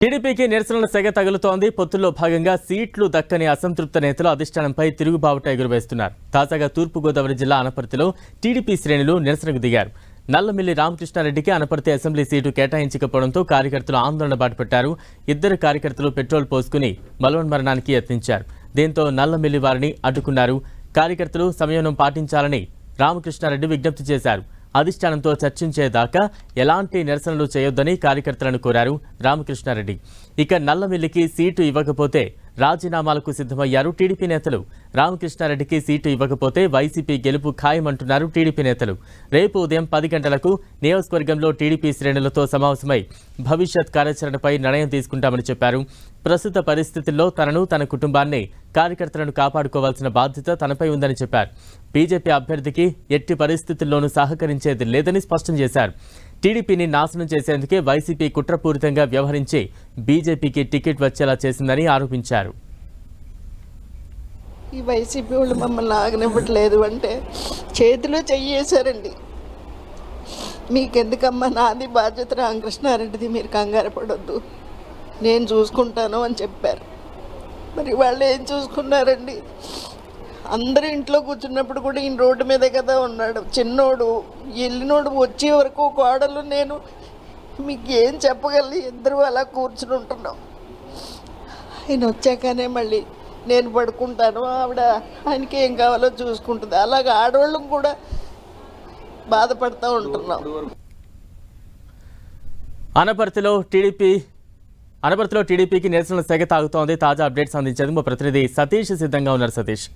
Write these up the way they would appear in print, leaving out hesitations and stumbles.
టీడీపీకి నిరసనల సెగ తగులుతోంది. పొత్తుల్లో భాగంగా సీట్లు దక్కని అసంతృప్త నేతలు అధిష్టానంపై తిరుగుబావుట ఎగురవేస్తున్నారు. తాజాగా తూర్పుగోదావరి జిల్లా అనపర్తిలో టీడీపీ శ్రేణులు నిరసనకు దిగారు. నల్లమిల్లి రామకృష్ణారెడ్డికి అనపర్తి అసెంబ్లీ సీటు కేటాయించకపోవడంతో కార్యకర్తలు ఆందోళన బాటపట్టారు. ఇద్దరు కార్యకర్తలు పెట్రోల్ పోసుకుని బలవన్మరణానికి యత్నించారు. దీంతో నల్లమిల్లి వారిని అడ్డుకున్నారు. కార్యకర్తలు సంయమనం పాటించాలని రామకృష్ణారెడ్డి విజ్ఞప్తి చేశారు. అధిష్టానంతో చర్చించేదాకా ఎలాంటి నిరసనలు చేయొద్దని కార్యకర్తలను కోరారు రామకృష్ణారెడ్డి. ఇక నల్లమిల్లికి సీటు ఇవ్వకపోతే రాజీనామాలకు సిద్ధమయ్యారు టీడీపీ నేతలు. రామకృష్ణారెడ్డికి సీటు ఇవ్వకపోతే వైసీపీ గెలుపు ఖాయమంటున్నారు టీడీపీ నేతలు. రేపు ఉదయం 10 గంటలకు నియోజకవర్గంలో టీడీపీ శ్రేణులతో సమావేశమై భవిష్యత్ కార్యాచరణపై నిర్ణయం తీసుకుంటామని చెప్పారు. ప్రస్తుత పరిస్థితుల్లో తనను, తన కుటుంబాన్ని, కార్యకర్తలను కాపాడుకోవాల్సిన బాధ్యత తనపై ఉందని చెప్పారు. బీజేపీ అభ్యర్థికి ఎట్టి పరిస్థితుల్లోనూ సహకరించేది లేదని స్పష్టం చేశారు. టీడీపీని నాశనం చేసేందుకే వైసీపీ కుట్రపూరితంగా వ్యవహరించి బీజేపీకి టికెట్ వచ్చేలా చేసిందని ఆరోపించారు. ఈ వైసీపీ వాళ్ళు మమ్మల్ని ఆగనివ్వట్లేదు అంటే చేతిలో చెయ్యేశారండి. మీకెందుకమ్మా, నాది బాధ్యత రామకృష్ణారెడ్డిది, మీరు కంగారు పడొద్దు, నేను చూసుకుంటాను అని చెప్పారు. మరి వాళ్ళు ఏం చూసుకున్నారండి? అందరూ ఇంట్లో కూర్చున్నప్పుడు కూడా ఈయన రోడ్డు మీదే కదా ఉన్నాడు. చిన్నోడు వెళ్ళినోడు వచ్చే వరకు కోడలు నేను మీకు ఏం చెప్పగలి, ఇద్దరు అలా కూర్చుని ఉంటున్నాం. ఆయన వచ్చాకనే మళ్ళీ నేను పడుకుంటాను, ఆవిడ ఆయనకి ఏం కావాలో చూసుకుంటుంది. అలాగే ఆడవాళ్ళం కూడా బాధపడుతూ ఉంటున్నాం. అనపర్తిలో టీడీపీకి నిరసనల సెగ తాగుతోంది. తాజా అప్డేట్స్ అందించేందుకు మా ప్రతినిధి సతీష్ సిద్ధంగా ఉన్నారు. సతీష్,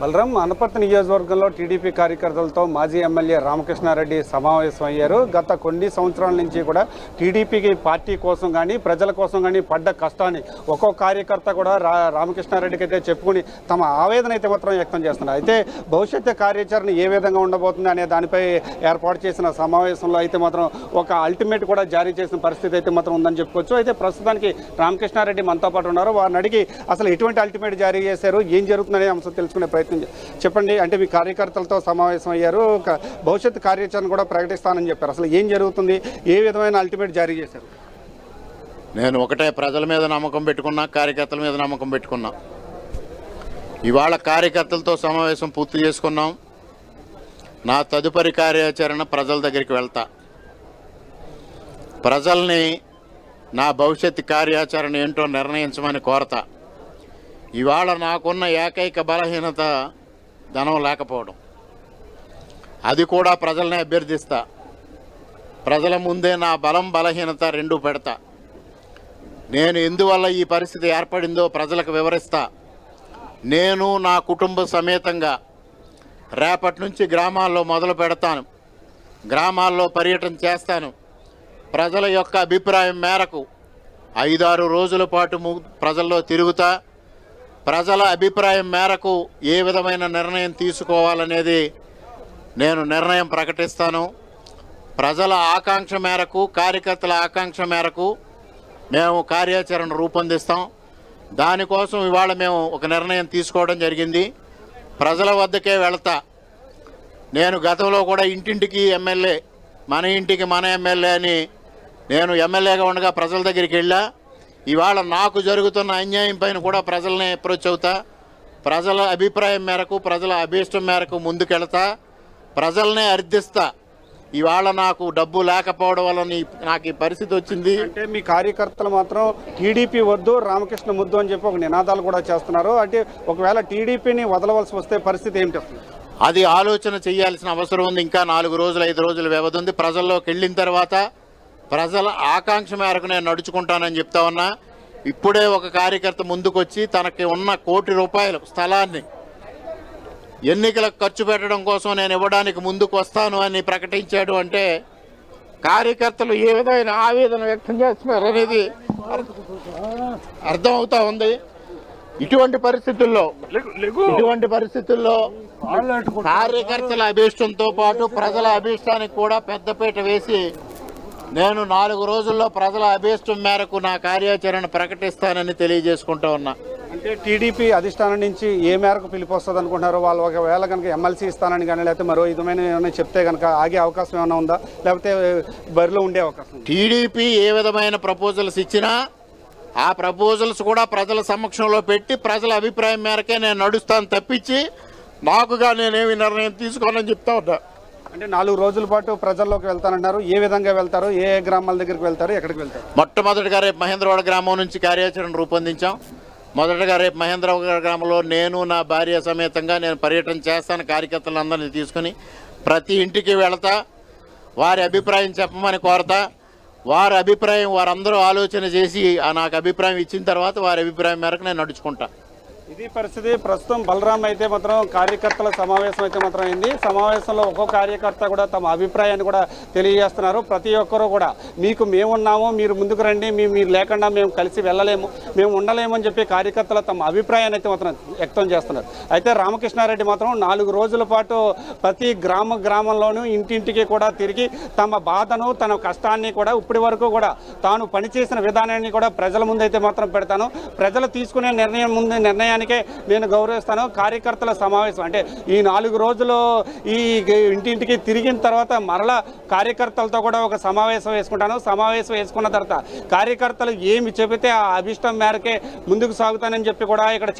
బలరాం, అనపర్తి నియోజకవర్గంలో టీడీపీ కార్యకర్తలతో మాజీ ఎమ్మెల్యే రామకృష్ణారెడ్డి సమావేశం అయ్యారు. గత కొన్ని సంవత్సరాల నుంచి కూడా టీడీపీకి పార్టీ కోసం కానీ ప్రజల కోసం కానీ పడ్డ కష్టాన్ని ఒక్కో కార్యకర్త కూడా రామకృష్ణారెడ్డికి అయితే చెప్పుకుని తమ ఆవేదన అయితే మాత్రం వ్యక్తం చేస్తున్నారు. అయితే భవిష్యత్తు కార్యాచరణ ఏ విధంగా ఉండబోతుంది అనే దానిపై ఏర్పాటు చేసిన సమావేశంలో అయితే మాత్రం ఒక అల్టిమేట్ కూడా జారీ చేసిన పరిస్థితి అయితే మాత్రం ఉందని చెప్పుకోవచ్చు. అయితే ప్రస్తుతానికి రామకృష్ణారెడ్డి మనతో పాటు ఉన్నారు. వారిని అడిగి అసలు ఎటువంటి అల్టిమేట్ జారీ చేశారు, ఏం జరుగుతుందనే అంశం తెలుసుకునే ప్రయత్నం చెప్పండి. అంటే మీ కార్యకర్తలతో సమావేశం అయ్యారు, భవిష్యత్తు కార్యాచరణ కూడా ప్రకటిస్తానని చెప్పారు. అసలు ఏం జరుగుతుంది, ఏ విధమైన అల్టిమేట్ జారీ చేశారు? నేను ఒకటే, ప్రజల మీద నమ్మకం పెట్టుకున్నా, కార్యకర్తల మీద నమ్మకం పెట్టుకున్నా. ఇవాళ కార్యకర్తలతో సమావేశం పూర్తి చేసుకున్నాం. నా తదుపరి కార్యాచరణ ప్రజల దగ్గరికి వెళ్తా. ప్రజల్ని నా భవిష్యత్తు కార్యాచరణ ఏంటో నిర్ణయించమని కోరతా. ఇవాళ నాకున్న ఏకైక బలహీనత ధనం లేకపోవడం. అది కూడా ప్రజల్ని అభ్యర్థిస్తా. ప్రజల ముందే నా బలం బలహీనత రెండూ పెడతా. నేను ఎందువల్ల ఈ పరిస్థితి ఏర్పడిందో ప్రజలకు వివరిస్తా. నేను నా కుటుంబ సమేతంగా రేపటి నుంచి గ్రామాల్లో మొదలు పెడతాను. గ్రామాల్లో పర్యటన చేస్తాను. ప్రజల యొక్క అభిప్రాయం మేరకు 5-6 రోజుల పాటు ప్రజల్లో తిరుగుతా. ప్రజల అభిప్రాయం మేరకు ఏ విధమైన నిర్ణయం తీసుకోవాలనేది నేను నిర్ణయం ప్రకటిస్తాను. ప్రజల ఆకాంక్ష మేరకు, కార్యకర్తల ఆకాంక్ష మేరకు మేము కార్యాచరణ రూపొందిస్తాం. దానికోసం ఇవాళ మేము ఒక నిర్ణయం తీసుకోవడం జరిగింది. ప్రజల వద్దకే వెళతా. నేను గతంలో కూడా ఇంటింటికి ఎమ్మెల్యే, మన ఇంటికి మన ఎమ్మెల్యే అని నేను ఎమ్మెల్యేగా ఉండగా ప్రజల దగ్గరికి వెళ్ళా. ఇవాళ నాకు జరుగుతున్న అన్యాయం పైన కూడా ప్రజల్ని అప్రోచ్ అవుతా. ప్రజల అభిప్రాయం మేరకు, ప్రజల అభీష్టం మేరకు ముందుకెళ్తా. ప్రజల్నే అర్థిస్తా. ఇవాళ నాకు డబ్బు లేకపోవడం వల్ల నాకు ఈ పరిస్థితి వచ్చింది. అంటే మీ కార్యకర్తలు మాత్రం టీడీపీ వద్దు, రామకృష్ణ ముద్దు అని చెప్పి ఒక నినాదాలు కూడా చేస్తున్నారు. అంటే ఒకవేళ టీడీపీని వదలవలసి వస్తే పరిస్థితి ఏమిటి? అది ఆలోచన చేయాల్సిన అవసరం ఉంది. ఇంకా 4 రోజులు 5 రోజుల వ్యవధి ఉంది. ప్రజల్లోకి వెళ్ళిన తర్వాత ప్రజల ఆకాంక్ష మేరకు నేను నడుచుకుంటానని చెప్తా ఉన్నా. ఇప్పుడే ఒక కార్యకర్త ముందుకొచ్చి తనకి ఉన్న ₹1 కోటి స్థలాన్ని ఎన్నికలకు ఖర్చు పెట్టడం కోసం నేను ఇవ్వడానికి ముందుకు వస్తాను అని ప్రకటించాడు. అంటే కార్యకర్తలు ఏ విధమైన ఆవేదన వ్యక్తం చేస్తున్నారు అనేది అర్థమవుతా ఉంది. ఇటువంటి పరిస్థితుల్లో కార్యకర్తల అభీష్టంతో పాటు ప్రజల అభీష్టానికి కూడా పెద్దపీట వేసి నేను 4 రోజుల్లో ప్రజల అభీష్టం మేరకు నా కార్యాచరణ ప్రకటిస్తానని తెలియజేసుకుంటూ ఉన్నా. అంటే టీడీపీ అధిష్టానం నుంచి ఏ మేరకు పిలుపు వస్తుంది అనుకుంటున్నారు? వాళ్ళు ఒకవేళ కనుక ఎమ్మెల్సీ ఇస్తానని కానీ లేకపోతే మరో విధమైన ఏమైనా చెప్తే కనుక ఆగే అవకాశం ఏమైనా ఉందా, లేకపోతే బరిలో ఉండే అవకాశం ఉందా? టీడీపీ ఏ విధమైన ప్రపోజల్స్ ఇచ్చినా ఆ ప్రపోజల్స్ కూడా ప్రజల సమక్షంలో పెట్టి ప్రజల అభిప్రాయం మేరకే నేను నడుస్తాను తప్పించి నాకుగా నేనేమి నిర్ణయం తీసుకోనని చెప్తా ఉన్నా. అంటే 4 రోజుల పాటు ప్రజల్లోకి వెళ్తానన్నారు. ఏ విధంగా వెళ్తారు? ఏ గ్రామాల దగ్గరికి వెళ్తారు? ఎక్కడికి వెళ్తారు? మొట్టమొదటిగా రేపు మహేంద్రవాడ గ్రామం నుంచి కార్యాచరణ రూపొందించాం. మొదటగా రేపు మహేంద్రవాడ గ్రామంలో నేను నా భార్య సమేతంగా నేను పర్యటన చేస్తాను. కార్యకర్తలందరినీ తీసుకుని ప్రతి ఇంటికి వెళతా, వారి అభిప్రాయం చెప్పమని కోరతా. వారి అభిప్రాయం వారందరూ ఆలోచన చేసి నాకు అభిప్రాయం ఇచ్చిన తర్వాత వారి అభిప్రాయం మేరకు నేను నడుచుకుంటా. ఇది పరిస్థితి. ప్రస్తుతం బలరాం అయితే మాత్రం కార్యకర్తల సమావేశం అయితే మాత్రం అయింది. సమావేశంలో ఒక్కొక్క కార్యకర్త కూడా తమ అభిప్రాయాన్ని కూడా తెలియజేస్తున్నారు. ప్రతి ఒక్కరూ కూడా మీకు మేమున్నాము, మీరు ముందుకు రండి, మీరు లేకుండా మేము కలిసి వెళ్ళలేము, మేము ఉండలేము అని చెప్పి కార్యకర్తలు తమ అభిప్రాయాన్ని అయితే మాత్రం వ్యక్తం చేస్తున్నారు. అయితే రామకృష్ణారెడ్డి మాత్రం 4 రోజుల పాటు ప్రతి గ్రామంలోనూ ఇంటింటికి కూడా తిరిగి తమ బాధను, తన కష్టాన్ని కూడా ఇప్పటి వరకు కూడా తాను పనిచేసిన విధానాన్ని కూడా ప్రజల ముందైతే మాత్రం పెడతాను, ప్రజలు తీసుకునే నిర్ణయానికే నేను గౌరవిస్తాను. కార్యకర్తల సమావేశం అంటే ఈ 4 రోజులు ఈ ఇంటింటికి తిరిగిన తర్వాత మరలా కార్యకర్తలతో కూడా ఒక సమావేశం వేసుకుంటాను. సమావేశం వేసుకున్న తర్వాత కార్యకర్తలు ఏమి చెబితే ఆ అభిష్టం మేరకే ముందుకు సాగుతానని చెప్పి కూడా ఇక్కడ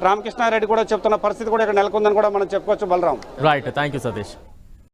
రామకృష్ణారెడ్డి కూడా చెప్తున్న పరిస్థితి కూడా ఇక్కడ నెలకొందని కూడా మనం చెప్పుకోవచ్చు. Balaram. Right, thank you Satish.